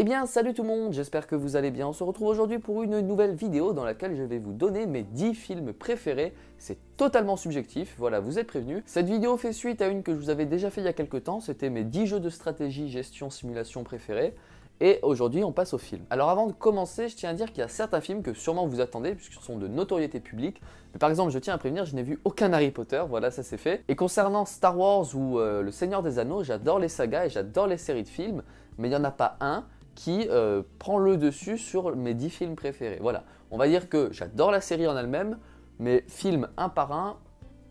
Eh bien salut tout le monde, j'espère que vous allez bien. On se retrouve aujourd'hui pour une nouvelle vidéo dans laquelle je vais vous donner mes 10 films préférés. C'est totalement subjectif, voilà, vous êtes prévenus. Cette vidéo fait suite à une que je vous avais déjà fait il y a quelques temps, c'était mes 10 jeux de stratégie, gestion, simulation préférés. Et aujourd'hui, on passe aux films. Alors avant de commencer, je tiens à dire qu'il y a certains films que sûrement vous attendez, puisqu'ils sont de notoriété publique. Mais par exemple, je tiens à prévenir, je n'ai vu aucun Harry Potter, voilà, ça c'est fait. Et concernant Star Wars ou Le Seigneur des Anneaux, j'adore les sagas et j'adore les séries de films, mais il n'y en a pas un qui prend le dessus sur mes 10 films préférés. Voilà, on va dire que j'adore la série en elle-même, mais film un par un,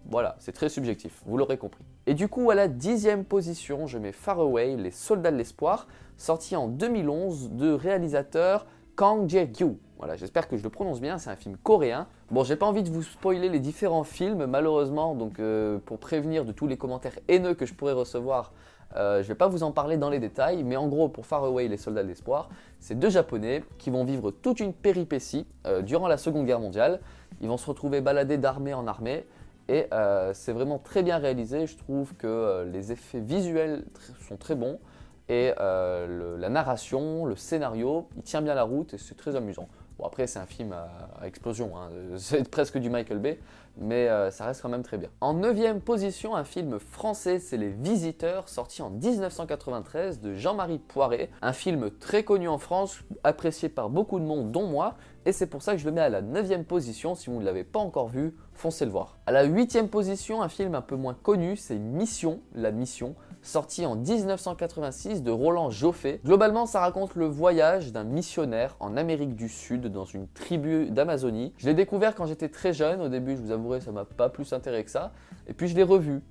voilà, c'est très subjectif, vous l'aurez compris. Et du coup, à la 10e position, je mets Far Away, Les Soldats de l'Espoir, sorti en 2011 de réalisateur Kang Jae-gyu. Voilà, j'espère que je le prononce bien, c'est un film coréen. Bon, j'ai pas envie de vous spoiler les différents films, malheureusement, donc pour prévenir de tous les commentaires haineux que je pourrais recevoir, je vais pas vous en parler dans les détails, mais en gros, pour Far Away, Les Soldats de l'Espoir, c'est deux Japonais qui vont vivre toute une péripétie durant la Seconde Guerre mondiale. Ils vont se retrouver baladés d'armée en armée. Et c'est vraiment très bien réalisé, je trouve que les effets visuels sont très bons et la narration, le scénario, il tient bien la route et c'est très amusant. Bon après c'est un film à explosion, hein. C'est presque du Michael Bay, mais ça reste quand même très bien. En 9e position, un film français, c'est Les Visiteurs, sorti en 1993 de Jean-Marie Poiret. Un film très connu en France, apprécié par beaucoup de monde dont moi, et c'est pour ça que je le mets à la 9e position. Si vous ne l'avez pas encore vu, foncez le voir. À la 8e position, un film un peu moins connu, c'est Mission, La Mission, sorti en 1986 de Roland Joffé. Globalement, ça raconte le voyage d'un missionnaire en Amérique du Sud dans une tribu d'Amazonie. Je l'ai découvert quand j'étais très jeune, au début je vous avouerai ça m'a pas plus intéressé que ça, et puis je l'ai revu,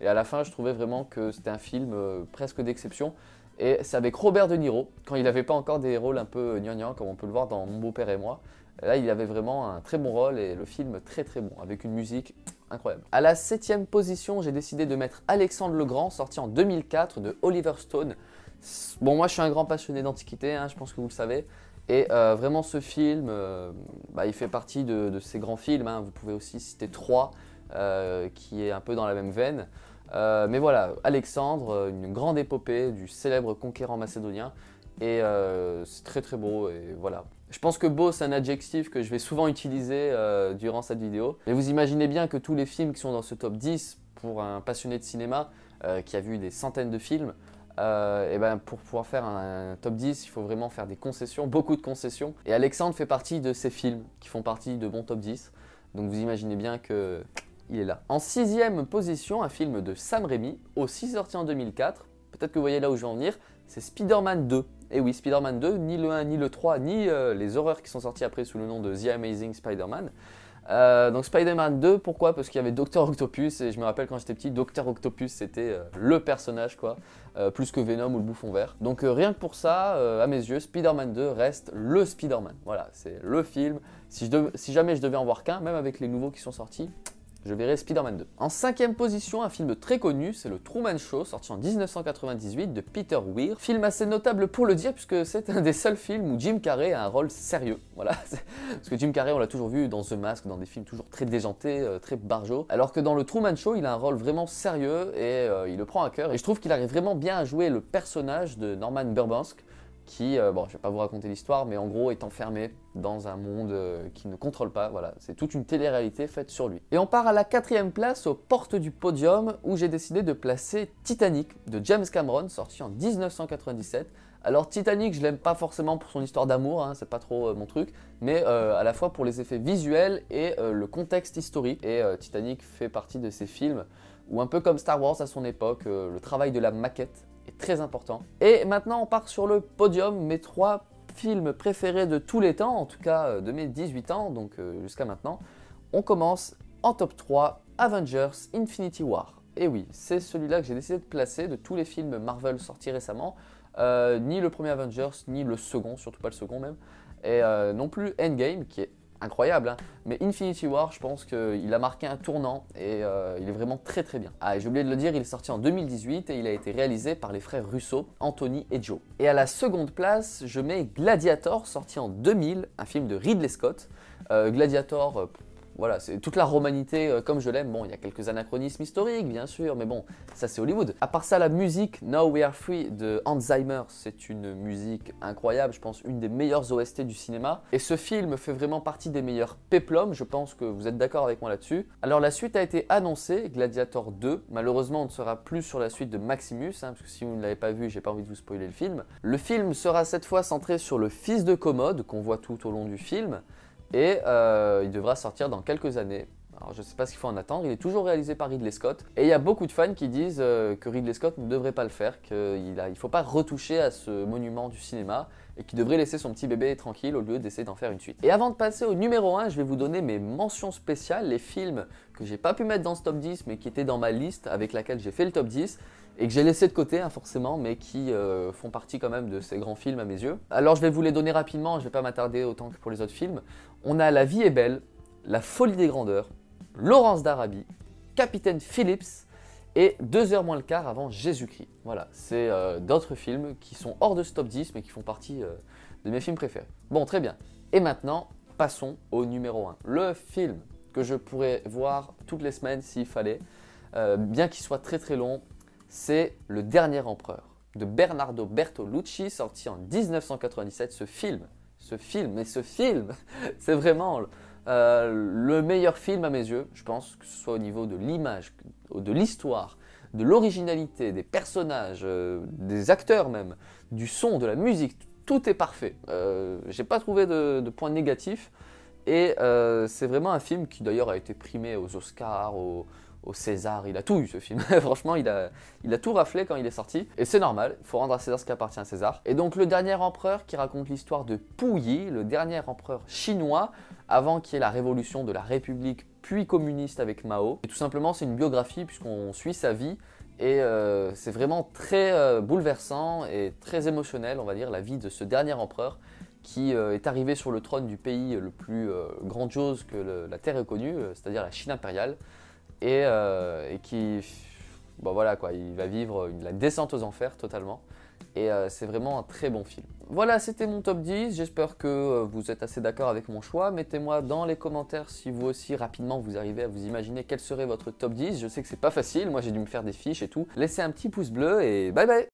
et à la fin je trouvais vraiment que c'était un film presque d'exception. Et c'est avec Robert De Niro, quand il n'avait pas encore des rôles un peu gnangnan, comme on peut le voir dans Mon beau-père et moi. Là, il avait vraiment un très bon rôle et le film très très bon, avec une musique incroyable. À la 7e position, j'ai décidé de mettre Alexandre le Grand, sorti en 2004 de Oliver Stone. Bon, moi je suis un grand passionné d'antiquité, hein, je pense que vous le savez. Et vraiment ce film, il fait partie de ces grands films, hein. Vous pouvez aussi citer Troie, qui est un peu dans la même veine. Mais voilà, Alexandre, une grande épopée du célèbre conquérant macédonien. Et c'est très très beau et voilà. Je pense que beau c'est un adjectif que je vais souvent utiliser durant cette vidéo. Mais vous imaginez bien que tous les films qui sont dans ce top 10, pour un passionné de cinéma qui a vu des centaines de films, et ben pour pouvoir faire un top 10, il faut vraiment faire des concessions, beaucoup de concessions. Et Alexandre fait partie de ces films qui font partie de mon top 10. Donc vous imaginez bien que il est là. En 6e position, un film de Sam Raimi, aussi sorti en 2004. Peut-être que vous voyez là où je veux en venir, c'est Spider-Man 2. Et oui, Spider-Man 2, ni le 1, ni le 3, ni les horreurs qui sont sorties après sous le nom de The Amazing Spider-Man. Donc Spider-Man 2, pourquoi? Parce qu'il y avait Dr Octopus, et je me rappelle quand j'étais petit, Dr Octopus c'était le personnage quoi, plus que Venom ou le Bouffon Vert. Donc rien que pour ça, à mes yeux, Spider-Man 2 reste le Spider-Man. Voilà, c'est le film. Si jamais je devais en voir qu'un, même avec les nouveaux qui sont sortis, je verrai Spider-Man 2. En 5e position, un film très connu, c'est le Truman Show, sorti en 1998 de Peter Weir. Film assez notable pour le dire, puisque c'est un des seuls films où Jim Carrey a un rôle sérieux. Voilà, parce que Jim Carrey, on l'a toujours vu dans The Mask, dans des films toujours très déjantés, très barjots. Alors que dans le Truman Show, il a un rôle vraiment sérieux et il le prend à cœur. Et je trouve qu'il arrive vraiment bien à jouer le personnage de Norman Burbank, qui, bon, je vais pas vous raconter l'histoire, mais en gros est enfermé dans un monde qu'il ne contrôle pas. Voilà, c'est toute une télé-réalité faite sur lui. Et on part à la 4e place, aux portes du podium, où j'ai décidé de placer Titanic de James Cameron, sorti en 1997. Alors Titanic, je l'aime pas forcément pour son histoire d'amour, hein, c'est pas trop mon truc, mais à la fois pour les effets visuels et le contexte historique. Et Titanic fait partie de ces films où, un peu comme Star Wars à son époque, le travail de la maquette est très important. Et maintenant on part sur le podium, mes 3 films préférés de tous les temps, en tout cas de mes 18 ans, donc jusqu'à maintenant. On commence en top 3, Avengers Infinity War. Et oui, c'est celui-là que j'ai décidé de placer de tous les films Marvel sortis récemment. Ni le premier Avengers, ni le second, surtout pas le second même. Et non plus Endgame, qui est incroyable, hein. Mais Infinity War, je pense qu'il a marqué un tournant et il est vraiment très très bien. Ah, et j'ai oublié de le dire, il est sorti en 2018 et il a été réalisé par les frères Russo, Anthony et Joe. Et à la seconde place, je mets Gladiator, sorti en 2000, un film de Ridley Scott. Gladiator, voilà, c'est toute la romanité comme je l'aime. Bon, il y a quelques anachronismes historiques, bien sûr, mais bon, ça c'est Hollywood. À part ça, la musique Now We Are Free de Hans Zimmer, c'est une musique incroyable, je pense une des meilleures OST du cinéma. Et ce film fait vraiment partie des meilleurs péplums, je pense que vous êtes d'accord avec moi là-dessus. Alors la suite a été annoncée, Gladiator 2. Malheureusement, on ne sera plus sur la suite de Maximus, hein, parce que si vous ne l'avez pas vu, j'ai pas envie de vous spoiler le film. Le film sera cette fois centré sur le fils de Commode, qu'on voit tout au long du film, et il devra sortir dans quelques années. Alors je ne sais pas ce qu'il faut en attendre, il est toujours réalisé par Ridley Scott. Et il y a beaucoup de fans qui disent que Ridley Scott ne devrait pas le faire, qu'il ne faut pas retoucher à ce monument du cinéma et qu'il devrait laisser son petit bébé tranquille au lieu d'essayer d'en faire une suite. Et avant de passer au numéro 1, je vais vous donner mes mentions spéciales, les films que j'ai pas pu mettre dans ce top 10 mais qui étaient dans ma liste avec laquelle j'ai fait le top 10 et que j'ai laissé de côté hein, forcément, mais qui font partie quand même de ces grands films à mes yeux. Alors je vais vous les donner rapidement, je ne vais pas m'attarder autant que pour les autres films. On a La vie est belle, La folie des grandeurs, Laurence d'Arabie, Capitaine Phillips et 2 heures moins le quart avant Jésus-Christ. Voilà, c'est d'autres films qui sont hors de ce top 10 mais qui font partie de mes films préférés. Bon, très bien. Et maintenant, passons au numéro 1. Le film que je pourrais voir toutes les semaines s'il fallait, bien qu'il soit très très long, c'est Le Dernier Empereur de Bernardo Bertolucci, sorti en 1997. Ce film, c'est vraiment le meilleur film à mes yeux, je pense, que ce soit au niveau de l'image, de l'histoire, de l'originalité, des personnages, des acteurs même, du son, de la musique, tout est parfait. J'ai pas trouvé de points négatifs et c'est vraiment un film qui d'ailleurs a été primé aux Oscars, au César, il a tout eu ce film. Franchement, il a tout raflé quand il est sorti. Et c'est normal, il faut rendre à César ce qui appartient à César. Et donc Le Dernier Empereur qui raconte l'histoire de Pu Yi, le dernier empereur chinois, avant qu'il y ait la révolution de la République puis communiste avec Mao. Et tout simplement, c'est une biographie puisqu'on suit sa vie. Et c'est vraiment très bouleversant et très émotionnel, on va dire, la vie de ce dernier empereur qui est arrivé sur le trône du pays le plus grandiose que la Terre ait connu, c'est-à-dire la Chine impériale. Et qui, bon voilà quoi, il va vivre la descente aux enfers totalement. Et c'est vraiment un très bon film. Voilà, c'était mon top 10. J'espère que vous êtes assez d'accord avec mon choix. Mettez-moi dans les commentaires si vous aussi rapidement vous arrivez à vous imaginer quel serait votre top 10. Je sais que c'est pas facile, moi j'ai dû me faire des fiches et tout. Laissez un petit pouce bleu et bye bye.